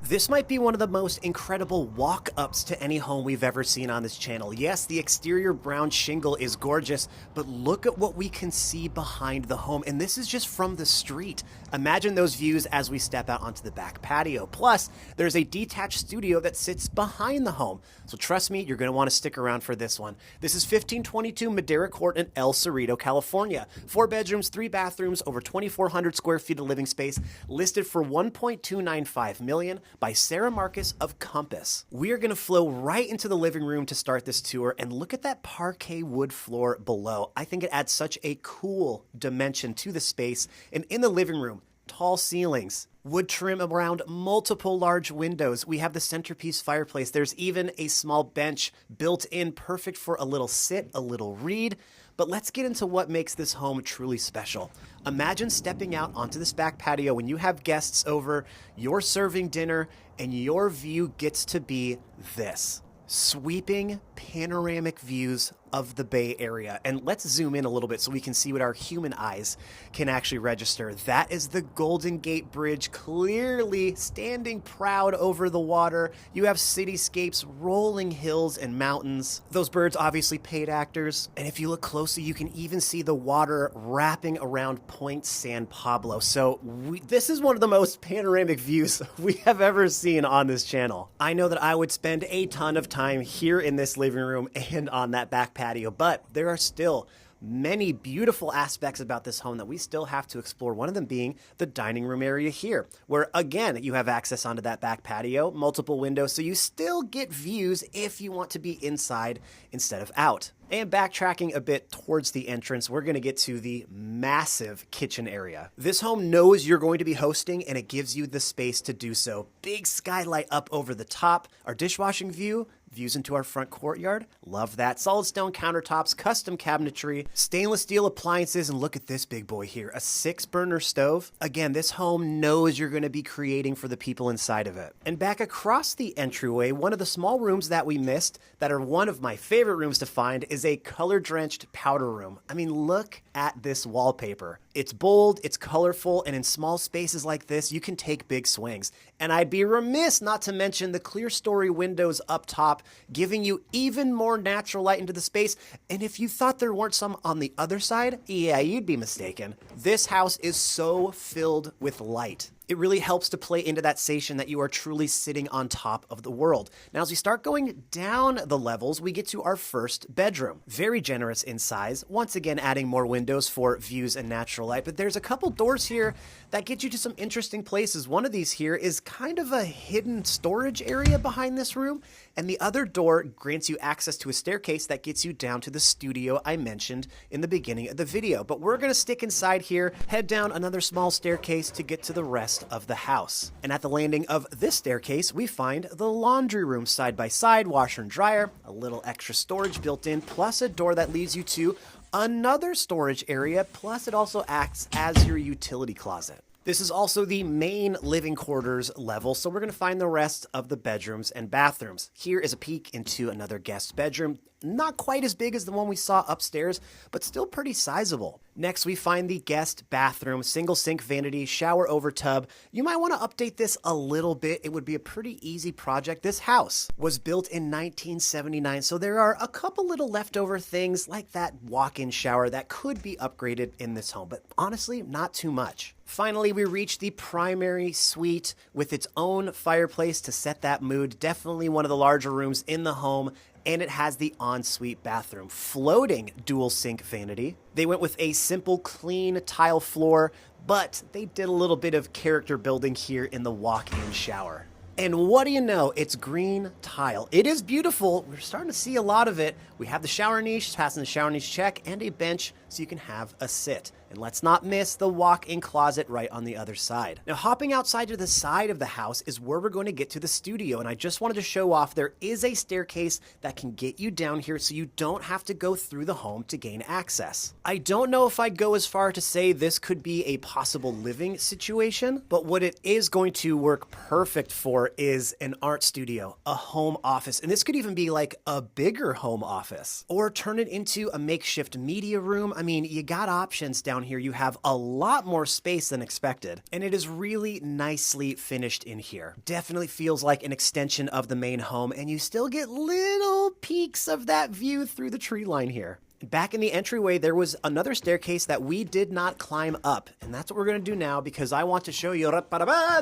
This might be one of the most incredible walk-ups to any home we've ever seen on this channel. Yes, the exterior brown shingle is gorgeous, but look at what we can see behind the home, and this is just from the street. Imagine those views as we step out onto the back patio. Plus, there's a detached studio that sits behind the home. So trust me, you're going to want to stick around for this one. This is 1522 Madera Court in El Cerrito, California. 4 bedrooms, 3 bathrooms, over 2,400 square feet of living space, listed for $1.295 million by Sarah Marcus of Compass. We are going to flow right into the living room to start this tour, and look at that parquet wood floor below. I think it adds such a cool dimension to the space. And in the living room, tall ceilings, wood trim around multiple large windows. We have the centerpiece fireplace. There's even a small bench built in, perfect for a little sit, a little read. But let's get into what makes this home truly special. Imagine stepping out onto this back patio when you have guests over, you're serving dinner, and your view gets to be this. Sweeping panoramic views of the Bay Area. And let's zoom in a little bit so we can see what our human eyes can actually register. That is the Golden Gate Bridge, clearly standing proud over the water. You have cityscapes, rolling hills and mountains. Those birds obviously paid actors. And if you look closely, you can even see the water wrapping around Point San Pablo. So this is one of the most panoramic views we have ever seen on this channel. I know that I would spend a ton of time here in this living room and on that back patio, but there are still many beautiful aspects about this home that we still have to explore. One of them being the dining room area here, where again, you have access onto that back patio, multiple windows, so you still get views if you want to be inside instead of out. And backtracking a bit towards the entrance, we're going to get to the massive kitchen area. This home knows you're going to be hosting, and it gives you the space to do so. Big skylight up over the top, our dishwashing view, views into our front courtyard. Love that. Solid stone countertops, custom cabinetry, stainless steel appliances, and look at this big boy here, a 6-burner stove. Again, this home knows you're going to be creating for the people inside of it. And back across the entryway, one of the small rooms that we missed that are one of my favorite rooms to find is a color-drenched powder room. I mean, look at this wallpaper. It's bold, it's colorful, and in small spaces like this, you can take big swings. And I'd be remiss not to mention the clear story windows up top, giving you even more natural light into the space. And if you thought there weren't some on the other side, yeah, you'd be mistaken. This house is so filled with light. It really helps to play into that sensation that you are truly sitting on top of the world. Now, as we start going down the levels, we get to our first bedroom. Very generous in size, once again adding more windows for views and natural light, but there's a couple doors here that get you to some interesting places. One of these here is kind of a hidden storage area behind this room, and the other door grants you access to a staircase that gets you down to the studio I mentioned in the beginning of the video. But we're gonna stick inside here, head down another small staircase to get to the rest of the house. And at the landing of this staircase, we find the laundry room side by side, washer and dryer, a little extra storage built in, plus a door that leads you to another storage area, plus it also acts as your utility closet. This is also the main living quarters level, so we're going to find the rest of the bedrooms and bathrooms. Here is a peek into another guest bedroom. Not quite as big as the one we saw upstairs, but still pretty sizable. Next, we find the guest bathroom, single sink vanity, shower over tub. You might want to update this a little bit. It would be a pretty easy project. This house was built in 1979, so there are a couple little leftover things like that walk-in shower that could be upgraded in this home, but honestly, not too much. Finally, we reach the primary suite with its own fireplace to set that mood. Definitely one of the larger rooms in the home, and it has the ensuite bathroom. Floating dual sink vanity. They went with a simple, clean tile floor, but they did a little bit of character building here in the walk-in shower. And what do you know? It's green tile. It is beautiful. We're starting to see a lot of it. We have the shower niche, passing the shower niche check, and a bench so you can have a sit. And let's not miss the walk-in closet right on the other side. Now, hopping outside to the side of the house is where we're going to get to the studio. And I just wanted to show off there is a staircase that can get you down here so you don't have to go through the home to gain access. I don't know if I'd go as far to say this could be a possible living situation, but what it is going to work perfect for is an art studio, a home office. And this could even be like a bigger home office, or turn it into a makeshift media room. I mean, you got options down here, you have a lot more space than expected, and it is really nicely finished in here. Definitely feels like an extension of the main home, and you still get little peeks of that view through the tree line here. Back in the entryway, there was another staircase that we did not climb up, and that's what we're going to do now because I want to show you.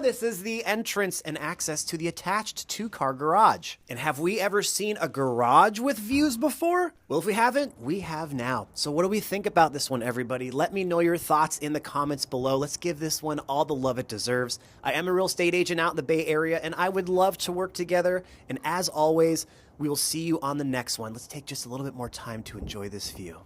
This is the entrance and access to the attached two-car garage. And have we ever seen a garage with views before? Well, if we haven't, we have now. So what do we think about this one, everybody? Let me know your thoughts in the comments below. Let's give this one all the love it deserves. I am a real estate agent out in the Bay Area, and I would love to work together. And as always, we will see you on the next one. Let's take just a little bit more time to enjoy this view.